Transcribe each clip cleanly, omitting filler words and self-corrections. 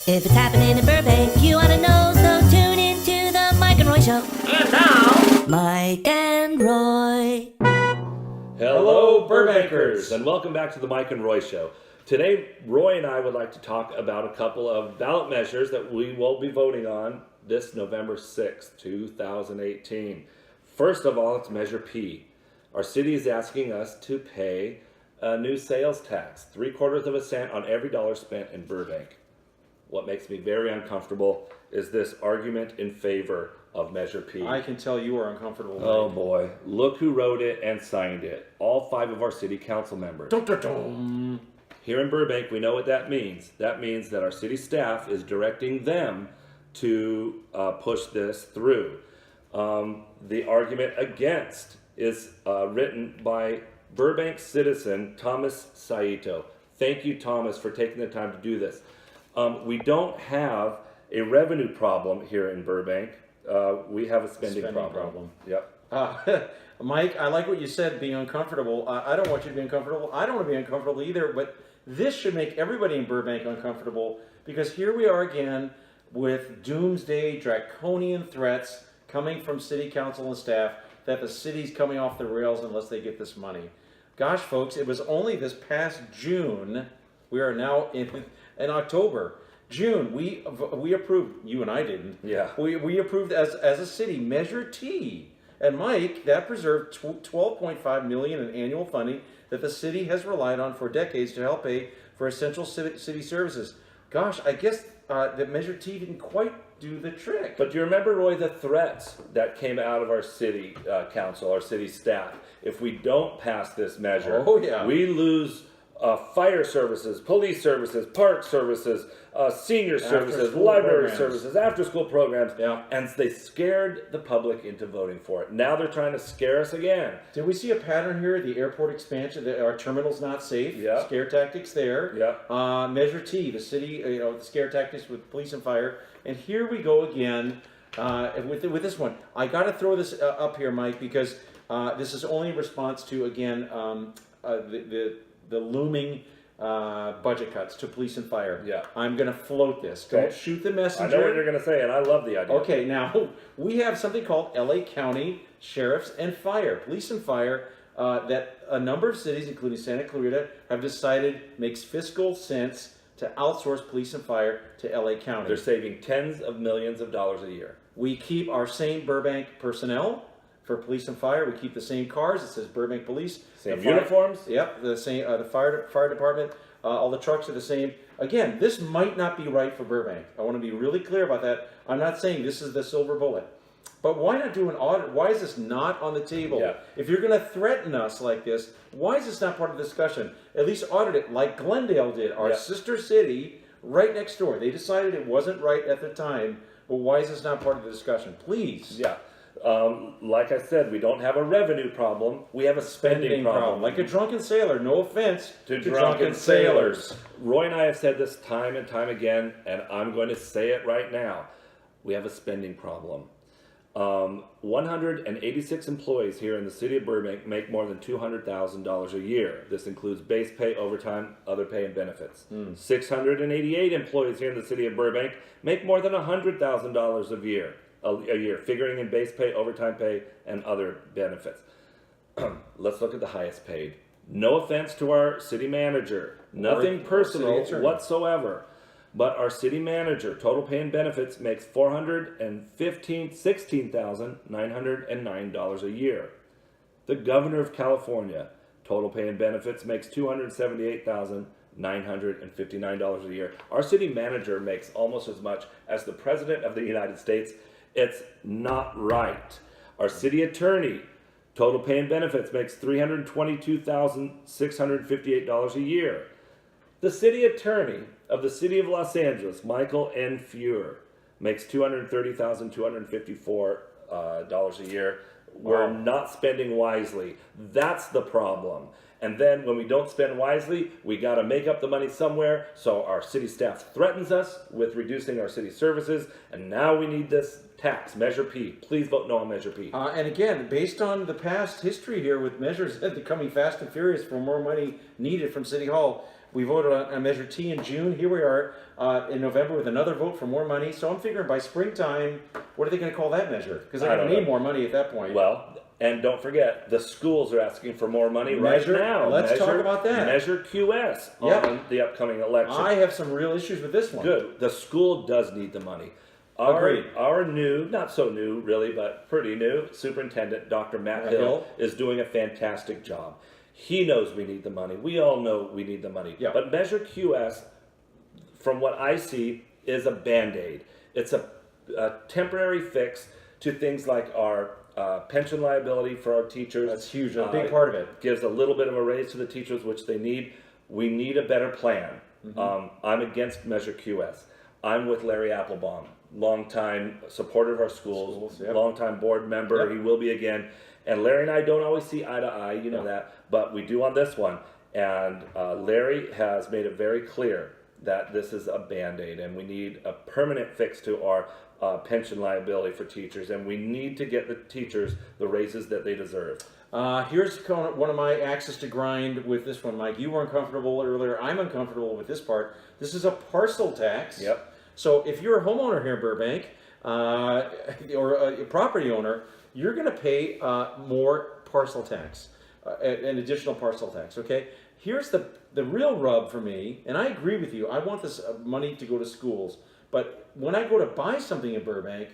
If it's happening in Burbank, you ought to know, so tune into the Mike and Roy Show. And now, Mike and Roy. hello, Burbankers, and welcome back to the Mike and Roy Show. Today, Roy and I would like to talk about a couple of ballot measures that we will be voting on this November 6th, 2018. First of all, it's Measure P. Our city is asking us to pay a new sales tax, 3/4 cent on every dollar spent in Burbank. What makes me very uncomfortable is this argument in favor of Measure P. I can tell you are uncomfortable. Oh boy, look who wrote it and signed it. All 5 of our city council members. Dun, dun, dun. Here in Burbank, we know what that means. That means that our city staff is directing them to push this through. The argument against is written by Burbank citizen Thomas Saito. Thank you, Thomas, for taking the time to do this. We don't have a revenue problem here in Burbank. We have a spending problem. Yep. Mike, I like what you said, being uncomfortable. I don't want you to be uncomfortable. I don't want to be uncomfortable either, but this should make everybody in Burbank uncomfortable because here we are again with doomsday, draconian threats coming from city council and staff that the city's coming off the rails unless they get this money. Gosh, folks, it was only this past June. We are now in October. June, we approved, you and I didn't. Yeah. We approved as a city Measure T. And Mike, that preserved $12.5 million in annual funding that the city has relied on for decades to help pay for essential city services. Gosh, I guess that Measure T didn't quite do the trick. But do you remember, Roy, the threats that came out of our city council, our city staff? If we don't pass this measure, Oh, yeah. we lose fire services, police services, park services, senior services, After-school library programs. services, after-school programs. Yeah. And they scared the public into voting for it. Now they're trying to scare us again. Did we see a pattern here? The airport expansion, our terminal's not safe. Yeah. Scare tactics there. Yeah. Measure T, the city, the scare tactics with police and fire. And here we go again with this one. I got to throw this up here, Mike, because this is only in response to, again, the looming budget cuts to police and fire. Yeah. I'm going to float this. Okay. Don't shoot the messenger. I know what you're going to say, and I love the idea. Okay, now we have something called LA County Sheriffs and Fire, Police and Fire, that a number of cities, including Santa Clarita, have decided makes fiscal sense to outsource police and fire to LA County. They're saving tens of millions of dollars a year. We keep our same Burbank personnel for police and fire. We keep the same cars. It says Burbank Police. Same The fire- uniforms? Yep, the same. The fire department. All the trucks are the same. Again, this might not be right for Burbank. I want to be really clear about that. I'm not saying this is the silver bullet. But why not do an audit? Why is this not on the table? Yeah. If you're going to threaten us like this, why is this not part of the discussion? At least audit it like Glendale did, our Yeah. sister city right next door. They decided it wasn't right at the time, but why is this not part of the discussion? Please. Yeah. Like I said, we don't have a revenue problem. We have a spending problem. Like a drunken sailor. No offense to drunken sailors. Roy and I have said this time and time again, and I'm going to say it right now. We have a spending problem. 186 employees here in the city of Burbank make more than $200,000 a year. This includes base pay, overtime, other pay, and benefits. 688 employees here in the city of Burbank make more than $100,000 a year, figuring in base pay, overtime pay, and other benefits. Let's look at the highest paid. No offense to our city manager, nothing or personal city attorney. whatsoever. But our city manager, total pay and benefits, makes $16,909 a year. The governor of California, total pay and benefits, makes $278,959 a year. Our city manager makes almost as much as the president of the United States. It's not right. Our city attorney, total pay and benefits, makes $322,658 a year. The city attorney of the city of Los Angeles, Michael N. Fuhr, makes $230,254 a year. We're not spending wisely. That's the problem. And then when we don't spend wisely, we got to make up the money somewhere. So our city staff threatens us with reducing our city services. And now we need this tax, Measure P. Please vote no on Measure P. And again, based on the past history here with measures that are coming fast and furious for more money needed from City Hall, We voted on Measure T in June. Here we are in November with another vote for more money. So I'm figuring by springtime, what are they going to call that measure? Because they're I going to don't need know. more money at that point. Well, and don't forget, the schools are asking for more money Measure- right now. let's talk about that. Measure QS Yep. on the upcoming election. I have some real issues with this one. Good. The school does need the money. Agreed. Our new, not so new really, but pretty new superintendent, Dr. Matt Matt Hill, Hill. is doing a fantastic job. He knows we need the money. We all know we need the money. Yeah. But Measure QS, from what I see, is a Band-Aid. It's a temporary fix to things like our pension liability for our teachers. That's huge. A big part of it. Gives a little bit of a raise to the teachers, which they need. We need a better plan. I'm against Measure QS. I'm with Larry Applebaum, longtime supporter of our schools, Yep. longtime board member. Yep. He will be again. And Larry and I don't always see eye to eye, you know that, but we do on this one. And Larry has made it very clear that this is a Band-Aid and we need a permanent fix to our pension liability for teachers, and we need to get the teachers the raises that they deserve. Here's one of my axes to grind with this one, Mike. You were uncomfortable earlier. I'm uncomfortable with this part. This is a parcel tax. Yep. So if you're a homeowner here in Burbank, or a property owner, you're going to pay more parcel tax, an additional parcel tax. Okay. Here's the real rub for me, and I agree with you. I want this money to go to schools, but when I go to buy something in Burbank,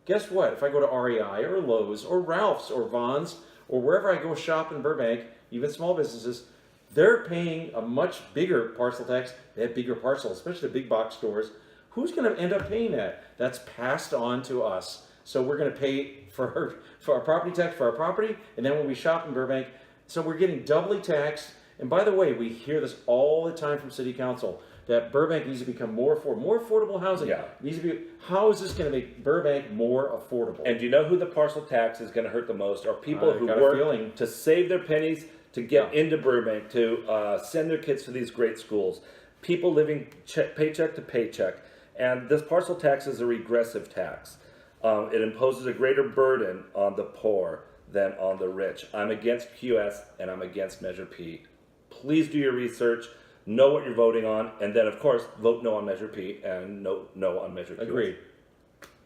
guess what? If I go to REI or Lowe's or Ralph's or Vaughn's or wherever I go shop in Burbank, even small businesses, they're paying a much bigger parcel tax. They have bigger parcels, especially the big box stores. Who's going to end up paying that? That's passed on to us. So we're going to pay for our property tax for our property, and then when we shop in Burbank, so we're getting doubly taxed. And by the way, we hear this all the time from City Council that Burbank needs to become more affordable housing. Yeah. Needs to be. How is this going to make Burbank more affordable? And do you know who the parcel tax is going to hurt the most? Are people I who got a work feeling. to save their pennies to get Yeah. into Burbank, to send their kids to these great schools. People living paycheck to paycheck. And this parcel tax is a regressive tax. It imposes a greater burden on the poor than on the rich. I'm against QS and I'm against Measure P. Please do your research, know what you're voting on, and then, of course, vote no on Measure P and no on Measure QS. Agreed.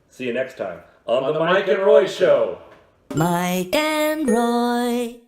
See you next time on On the Mike and Roy Show. Mike and Roy.